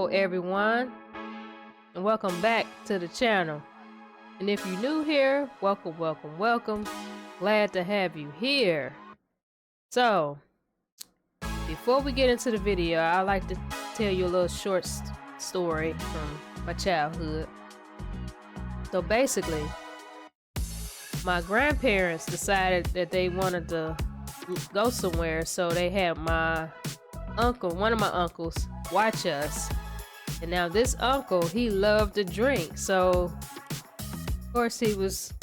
Hello everyone, and welcome back to the channel. And if you're new here, welcome. Glad to have you here. So before we get into the video, I like to tell you a little short story from my childhood. So basically, my grandparents decided that they wanted to go somewhere, so they had one of my uncles, watch us. And now this uncle, he loved to drink, so of course he was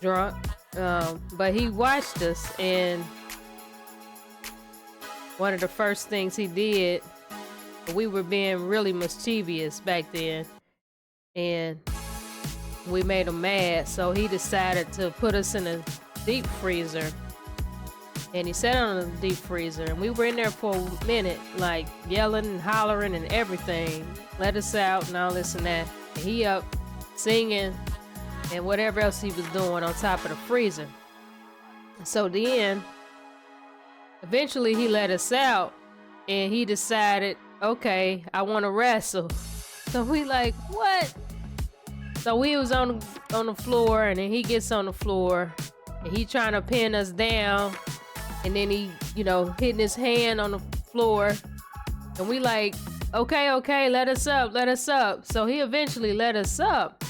drunk, but he watched us, and one of the first things he did, we were being really mischievous back then, and we made him mad, so he decided to put us in a deep freezer. And he sat on the deep freezer, and we were in there for a minute, like yelling and hollering and everything. Let us out and all this and that. And he up singing and whatever else he was doing on top of the freezer. So then, eventually he let us out, and he decided, okay, I want to wrestle. So we like, what? So we was on the floor, and then he gets on the floor, and he trying to pin us down. And then he, hitting his hand on the floor. And we like, okay, let us up. So he eventually let us up.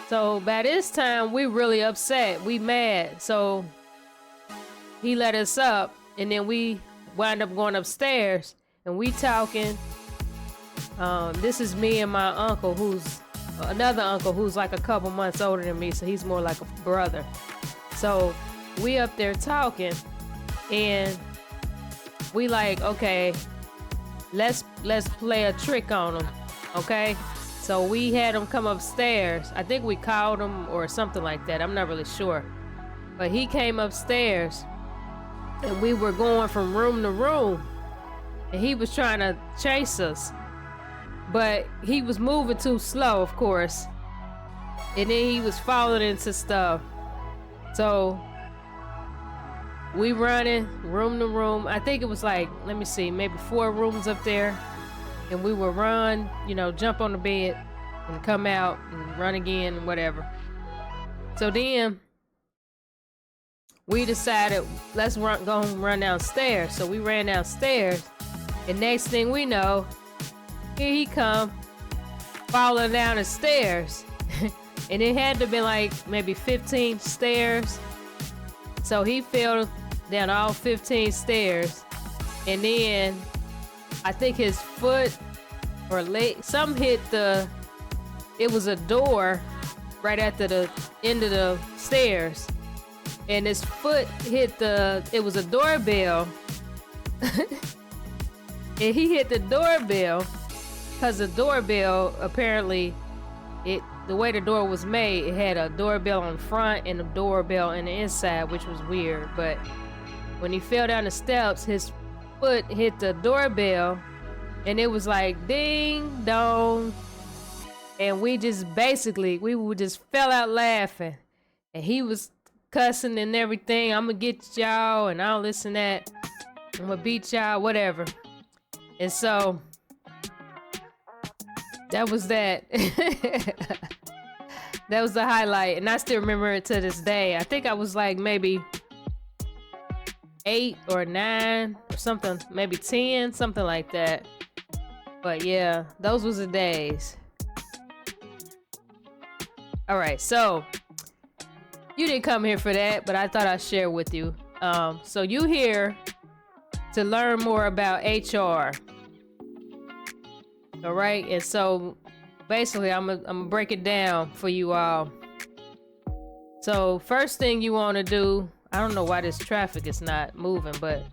So by this time, we really upset. We mad. So he let us up. And then we wind up going upstairs. And we talking. This is me and my uncle, who's another uncle who's like a couple months older than me. So he's more like a brother. So we up there talking. And we like, okay, let's play a trick on him, okay? So we had him come upstairs. I think we called him or something like that. I'm not really sure. But he came upstairs, and we were going from room to room, and he was trying to chase us. But he was moving too slow, of course. And then he was falling into stuff. So we running room to room. I think it was like, let me see, maybe 4 rooms up there. And we would run, jump on the bed and come out and run again and whatever. So then we decided, let's go run downstairs. So we ran downstairs, and next thing we know, here he come falling down the stairs. And it had to be like maybe 15 stairs. So he fell down all 15 stairs, and then I think his foot or leg, something hit it was a door right after the end of the stairs, and his foot hit it was a doorbell. And he hit the doorbell because the doorbell, apparently, the way the door was made, it had a doorbell on the front and a doorbell in the inside, which was weird. But when he fell down the steps, his foot hit the doorbell, and it was like ding dong. And we just fell out laughing, and he was cussing and everything. I'm gonna get y'all and all this and that. I'm gonna beat y'all, whatever. And so that was that. That was the highlight, and I still remember it to this day. I think I was like maybe 8 or 9 or something, maybe 10, something like that. But yeah, those was the days. All right, so you didn't come here for that, but I thought I'd share with you. So you here to learn more about HR. All right, and so basically I'm gonna break it down for you all. So first thing you want to do, I don't know why this traffic is not moving, but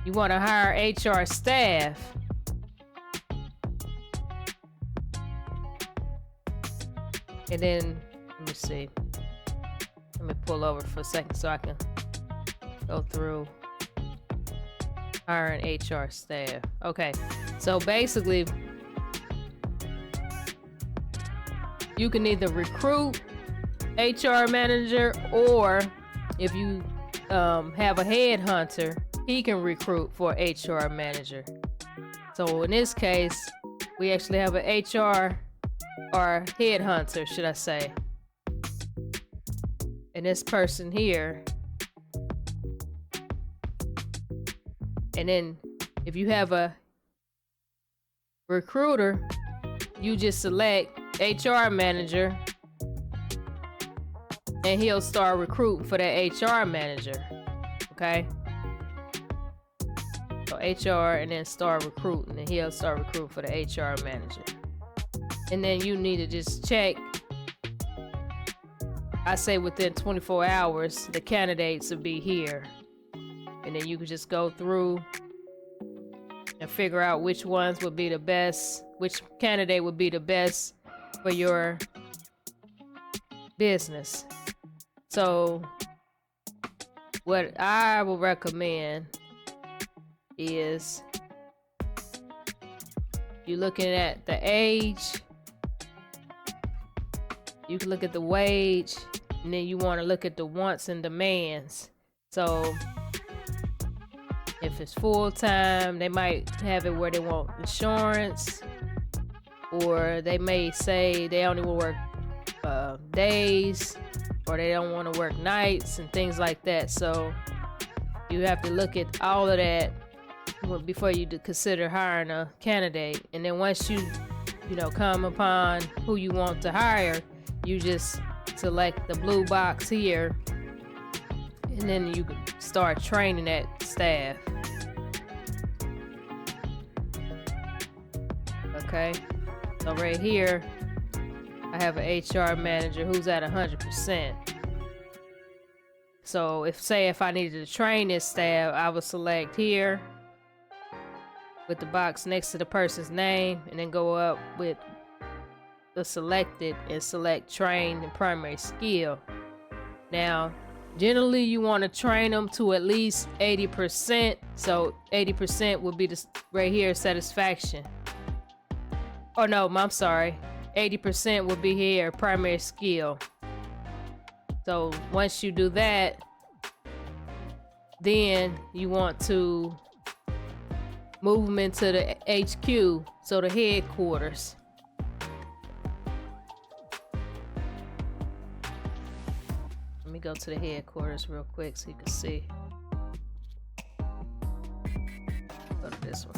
you want to hire HR staff. And then let me see, let me pull over for a second so I can go through hiring HR staff. Okay, so basically you can either recruit HR manager, or if you have a headhunter, he can recruit for HR manager. So in this case, we actually have an HR or headhunter, should I say. And this person here. And then if you have a recruiter, you just select HR manager and he'll start recruiting for that HR manager. Okay? So HR and then start recruiting, and he'll start recruiting for the HR manager. And then you need to just check. I say within 24 hours, the candidates will be here. And then you can just go through and figure out which ones would be the best, which candidate would be the best for your business. So what I will recommend is you're looking at the age, you can look at the wage, and then you want to look at the wants and demands. So if it's full-time, they might have it where they want insurance, or they may say they only will work days, or they don't want to work nights and things like that. So you have to look at all of that before you consider hiring a candidate. And then once you come upon who you want to hire, you just select the blue box here, and then you can start training that staff. Okay, so right here I have an HR manager who's at 100%. So if I needed to train this staff, I would select here with the box next to the person's name, and then go up with the selected and select train and primary skill. Now generally you want to train them to at least 80%. So 80% would be the right here, satisfaction. Oh no, I'm sorry, 80% would be here, primary skill. So once you do that, then you want to move them into the HQ, so the headquarters. Let me go to the headquarters real quick so you can see. Go to this one.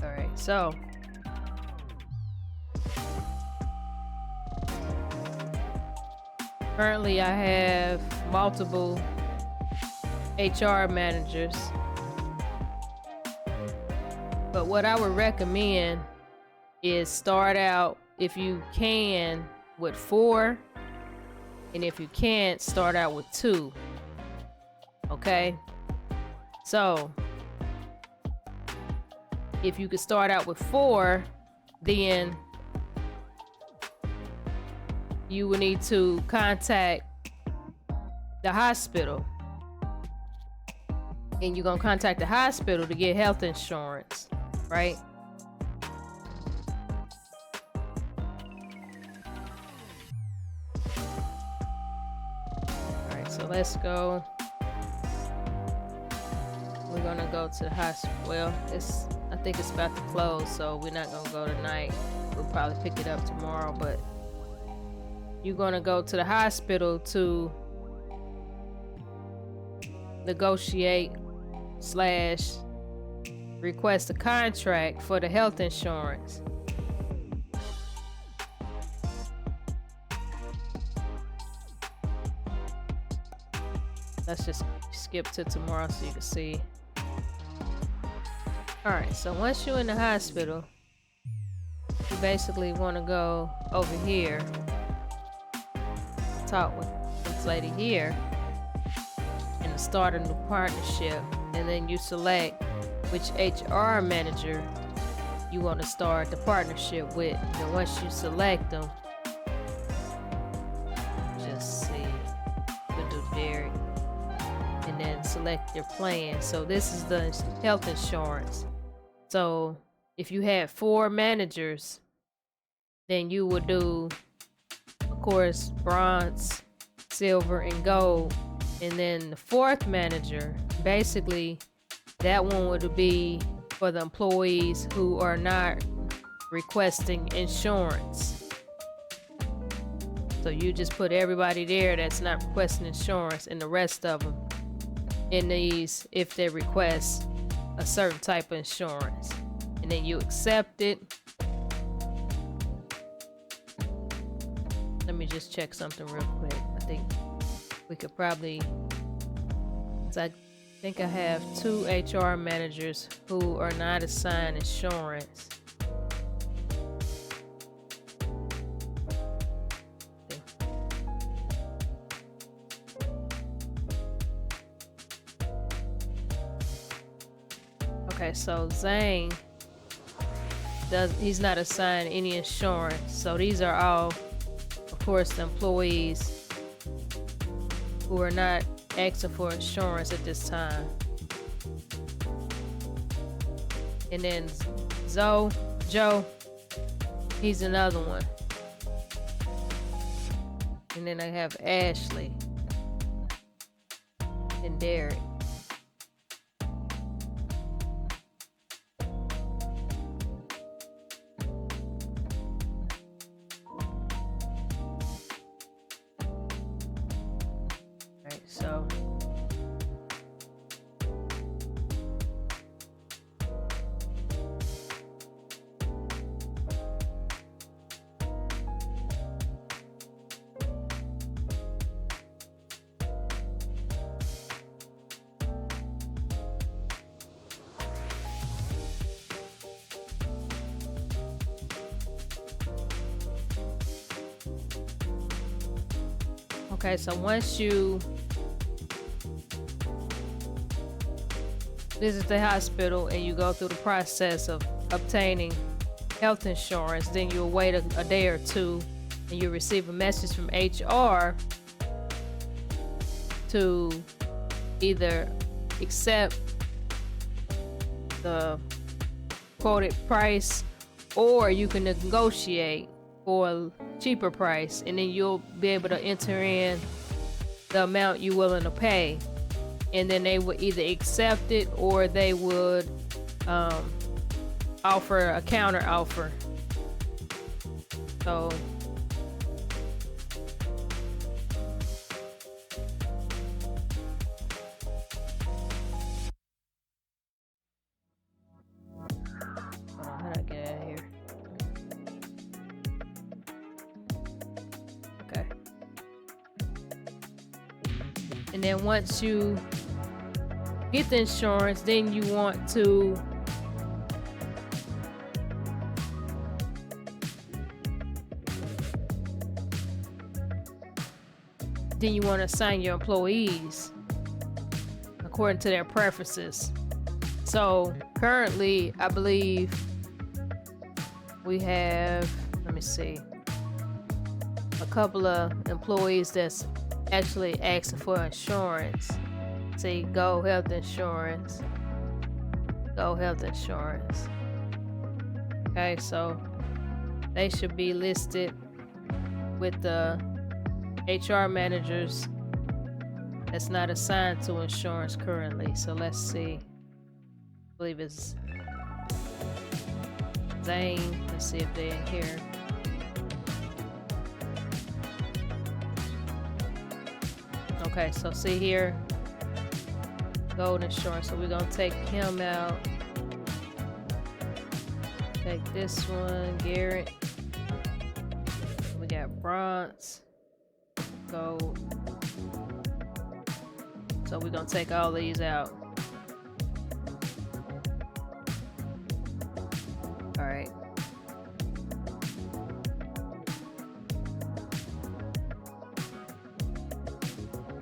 All right, so currently I have multiple HR managers, but what I would recommend is start out, if you can, with 4, and if you can't, start out with 2. Okay, so if you could start out with 4, then you will need to contact the hospital, and you're gonna contact the hospital to get health insurance, right? All right, so let's go. We're gonna go to the hospital. Well, I think it's about to close, so we're not gonna go tonight. We'll probably pick it up tomorrow, but you're gonna go to the hospital to negotiate / request a contract for the health insurance. Let's just skip to tomorrow so you can see. Alright, so once you're in the hospital, you basically want to go over here, talk with this lady here, and start a new partnership. And then you select which HR manager you want to start the partnership with. And once you select them, just see, we'll do Derek, and then select your plan. So this is the health insurance. So if you had 4 managers, then you would do, of course, bronze, silver, and gold. And then the fourth manager, basically that one would be for the employees who are not requesting insurance. So you just put everybody there that's not requesting insurance, and the rest of them in these if they request a certain type of insurance. And then you accept it. Let me just check something real quick. I think we could probably, I think I have 2 HR managers who are not assigned insurance. Okay, so Zane he's not assigned any insurance. So these are all, of course, the employees who are not asking for insurance at this time. And then Joe, he's another one. And then I have Ashley and Derek. So okay, so once you visit the hospital and you go through the process of obtaining health insurance, then you'll wait a day or two and you'll receive a message from HR to either accept the quoted price, or you can negotiate for a cheaper price, and then you'll be able to enter in the amount you're willing to pay. And then they would either accept it or they would offer a counter offer. So how do I get out of here? Okay. And then once you get the insurance, then you want to assign your employees according to their preferences. So currently, I believe we have, let me see, a couple of employees that's actually asking for insurance. See, Go Health Insurance. Okay, so they should be listed with the HR managers that's not assigned to insurance currently. So let's see. I believe it's Zane. Let's see if they're in here. Okay, so see here, Gold Insurance. So we're gonna take him out. Take this one, Garrett. We got Bronze, Gold. So we're gonna take all these out. All right.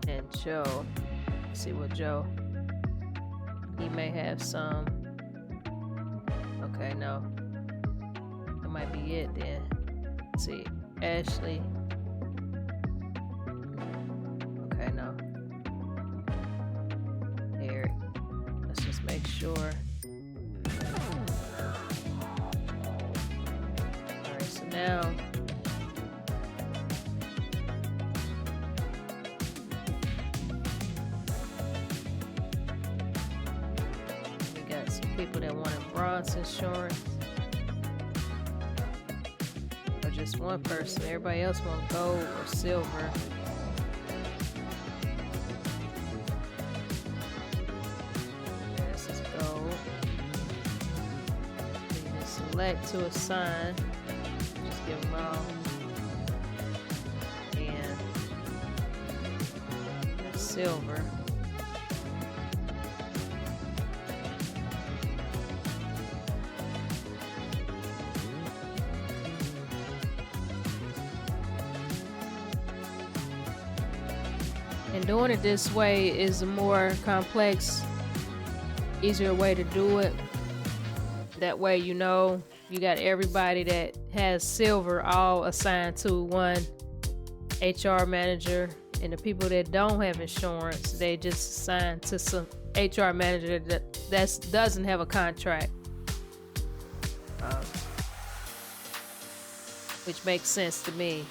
And Joe. Let's see what Joe. He may have some. Okay, no. That might be it then. Let's see. Ashley. Okay, no. Eric. Let's just make sure. Alright, so now got some people that wanted bronze insurance. Or just one person. Everybody else want gold or silver. This is gold. You can select to assign. Just give them all. And that's silver. And doing it this way is a more complex, easier way to do it. That way, you know, you got everybody that has silver all assigned to one HR manager, and the people that don't have insurance, they just assign to some HR manager that doesn't have a contract, which makes sense to me.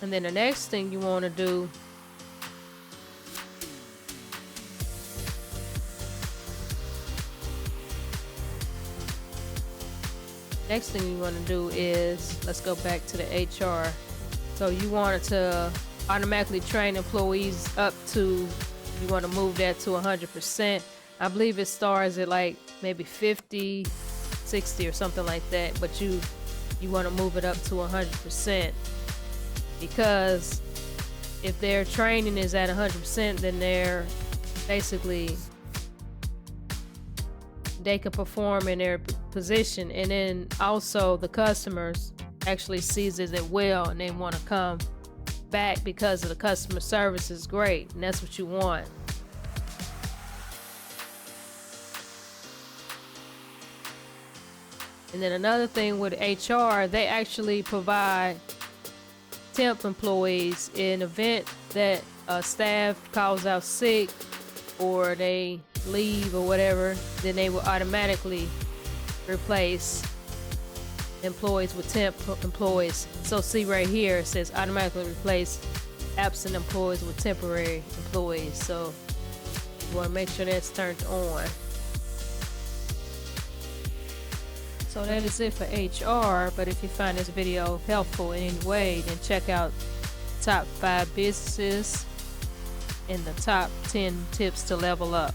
And then the next thing you want to do is, let's go back to the HR. So you wanted to automatically train employees up to, you want to move that to 100%. I believe it starts at like maybe 50, 60 or something like that, but you want to move it up to 100%. Because if their training is at 100%, then they're basically, they can perform in their position, and then also the customers actually sees it well, and they want to come back because of the customer service is great, and that's what you want. And then another thing with HR, they actually provide temp employees in event that staff calls out sick or they leave or whatever, then they will automatically replace employees with temp employees. So see right here, it says automatically replace absent employees with temporary employees. So you want to make sure that's turned on. So that is it for HR, but if you find this video helpful in any way, then check out top 5 businesses and the top 10 tips to level up.